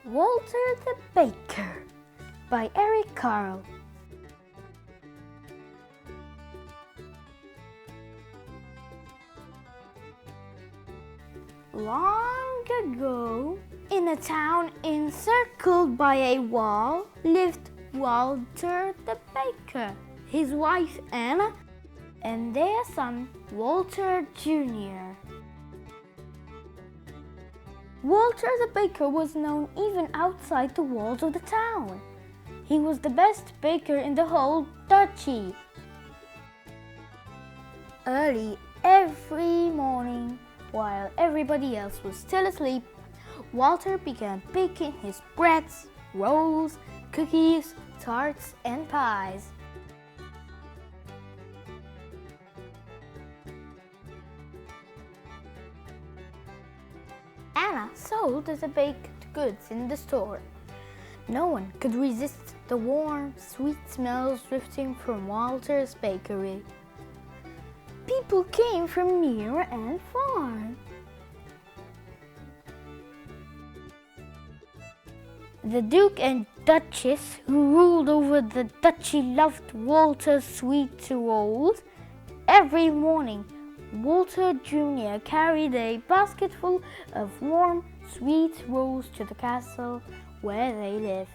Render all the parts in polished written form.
Walter the Baker by Eric Carle. Long ago, in a town encircled by a wall, lived Walter the Baker, his wife Anna, and their son Walter Jr. Walter the Baker was known even outside the walls of the town. He was the best baker in the whole duchy. Early every morning, while everybody else was still asleep, Walter began baking his breads, rolls, cookies, tarts, and pies. Anna sold the baked goods in the store. No one could resist the warm, sweet smells drifting from Walter's bakery. People came from near and far. The Duke and Duchess who ruled over the duchy loved Walter's sweet rolls. Every morning, Walter Jr. carried a basketful of warm, sweet rolls to the castle where they lived.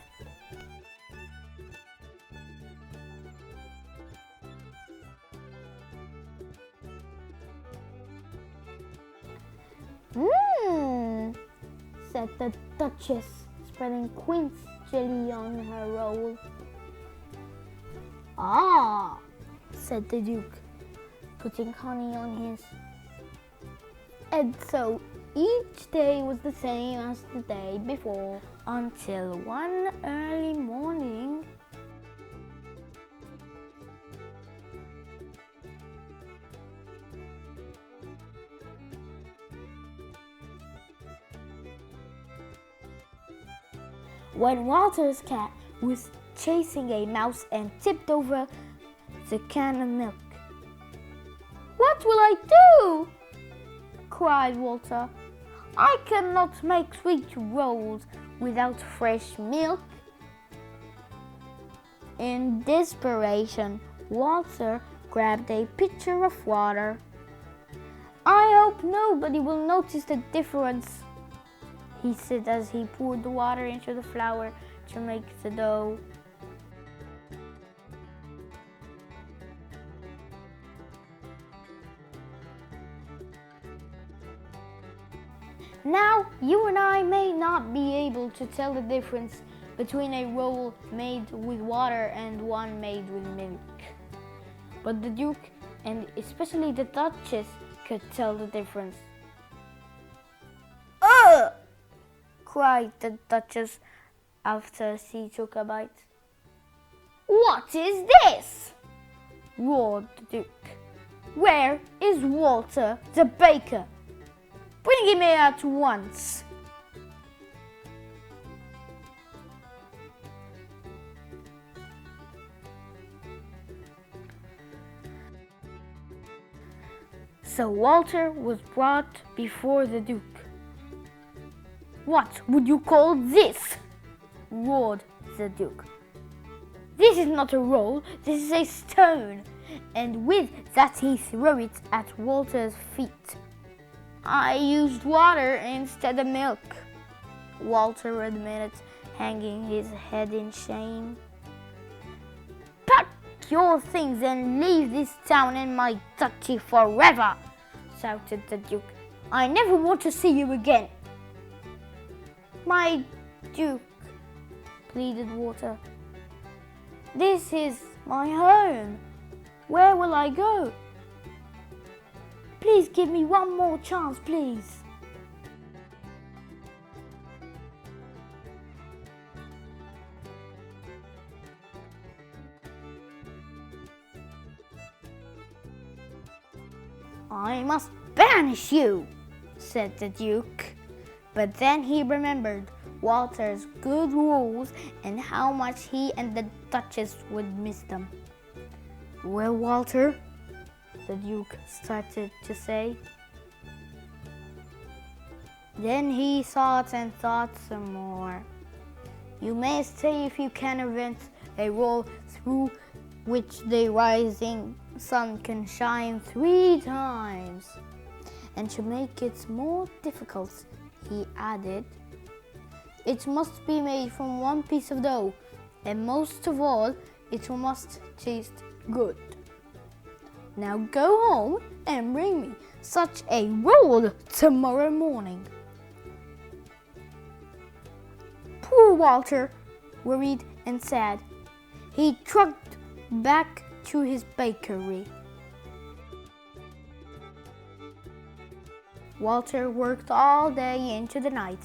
Said the Duchess, spreading quince jelly on her roll. Ah, said the Duke, putting honey on his. And so each day was the same as the day before, until one early morning, when Walter's cat was chasing a mouse and tipped over the can of milk. "What will I do?" cried Walter. "I cannot make sweet rolls without fresh milk." In desperation, Walter grabbed a pitcher of water. "I hope nobody will notice the difference," he said as he poured the water into the flour to make the dough. Now, you and I may not be able to tell the difference between a roll made with water and one made with milk. But the Duke, and especially the Duchess, could tell the difference. "Ugh!" cried the Duchess after she took a bite. "What is this?" roared the Duke. "Where is Walter the Baker? Bring him here at once." So Walter was brought before the Duke. "What would you call this?" roared the Duke. "This is not a roll, this is a stone." And with that he threw it at Walter's feet. "I used water instead of milk," Walter admitted, hanging his head in shame. "Pack your things and leave this town and my duchy forever," shouted the Duke. "I never want to see you again." "My Duke," pleaded Walter, "this is my home. Where will I go? Please give me one more chance, please." "I must banish you," said the Duke. But then he remembered Walter's good rules and how much he and the Duchess would miss them. "Well, Walter," the Duke started to say. Then he thought and thought some more. You may say if you can invent a roll through which the rising sun can shine 3 times. And to make it more difficult, he added, it must be made from 1 piece of dough, and most of all, it must taste good. Now go home and bring me such a roll tomorrow morning. Poor Walter, worried and sad, he trudged back to his bakery. Walter worked all day into the night.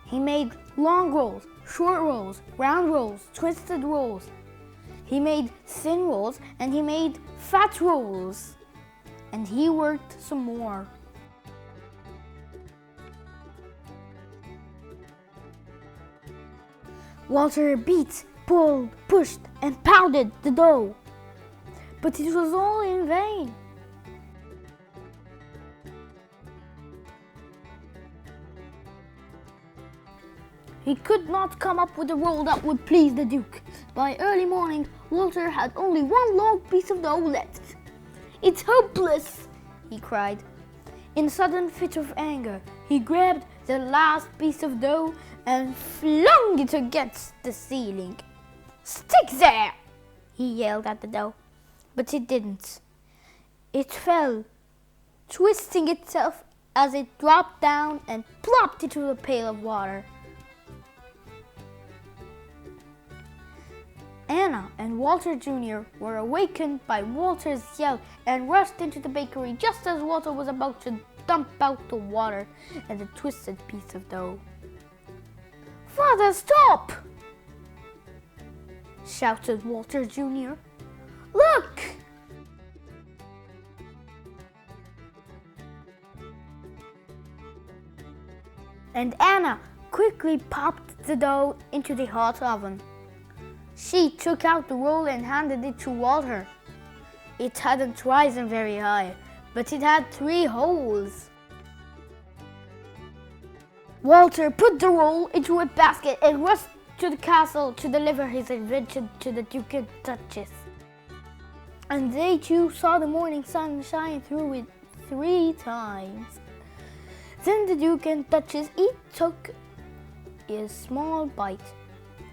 He made long rolls, short rolls, round rolls, twisted rolls. He made thin rolls and he made fat rolls. And he worked some more. Walter beat, pulled, pushed, and pounded the dough. But it was all in vain. He could not come up with a roll that would please the Duke. By early morning, Walter had only 1 long piece of dough left. It's hopeless, he cried. In a sudden fit of anger, he grabbed the last piece of dough and flung it against the ceiling. Stick there, he yelled at the dough, but it didn't. It fell, twisting itself as it dropped down and plopped into a pail of water. Anna and Walter Jr. were awakened by Walter's yell and rushed into the bakery just as Walter was about to dump out the water and the twisted piece of dough. "Father, stop!" shouted Walter Jr. "Look!" And Anna quickly popped the dough into the hot oven. She took out the roll and handed it to Walter. It hadn't risen very high, but it had 3 holes. Walter put the roll into a basket and rushed to the castle to deliver his invention to the Duke and Duchess. And they too saw the morning sun shine through it 3 times. Then the Duke and Duchess each took a small bite.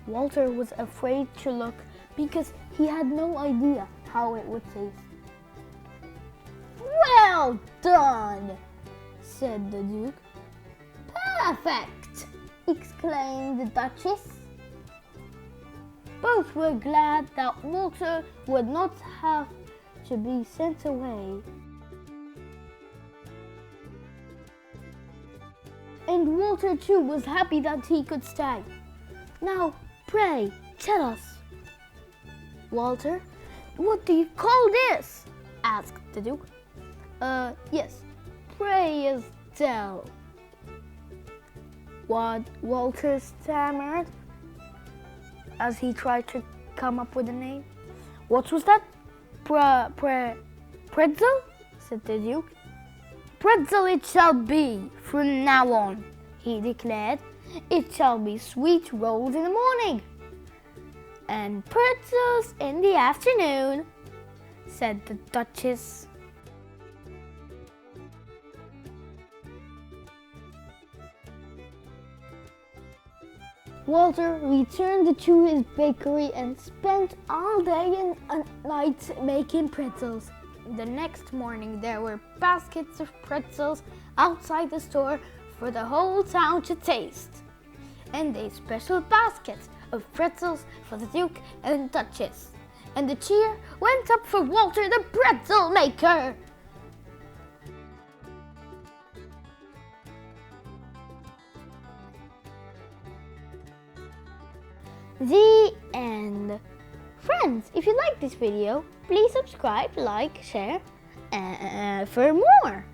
Walter was afraid to look because he had no idea how it would taste. "Well done," said the Duke. "Perfect," exclaimed the Duchess. Both were glad that Walter would not have to be sent away. And Walter too was happy that he could stay. "Now, pray, tell us, Walter, what do you call this?" asked the Duke. Yes, pray is tell," what Walter stammered as he tried to come up with a name. "What was that? Pretzel?" said the Duke. "Pretzel it shall be from now on," he declared. "It shall be sweet rolls in the morning and pretzels in the afternoon," said the Duchess. Walter returned to his bakery and spent all day and night making pretzels. The next morning there were baskets of pretzels outside the store for the whole town to taste, and a special basket of pretzels for the Duke and Duchess. And the cheer went up for Walter the pretzel maker. The end. Friends, if you like this video, please subscribe, like, share, for more.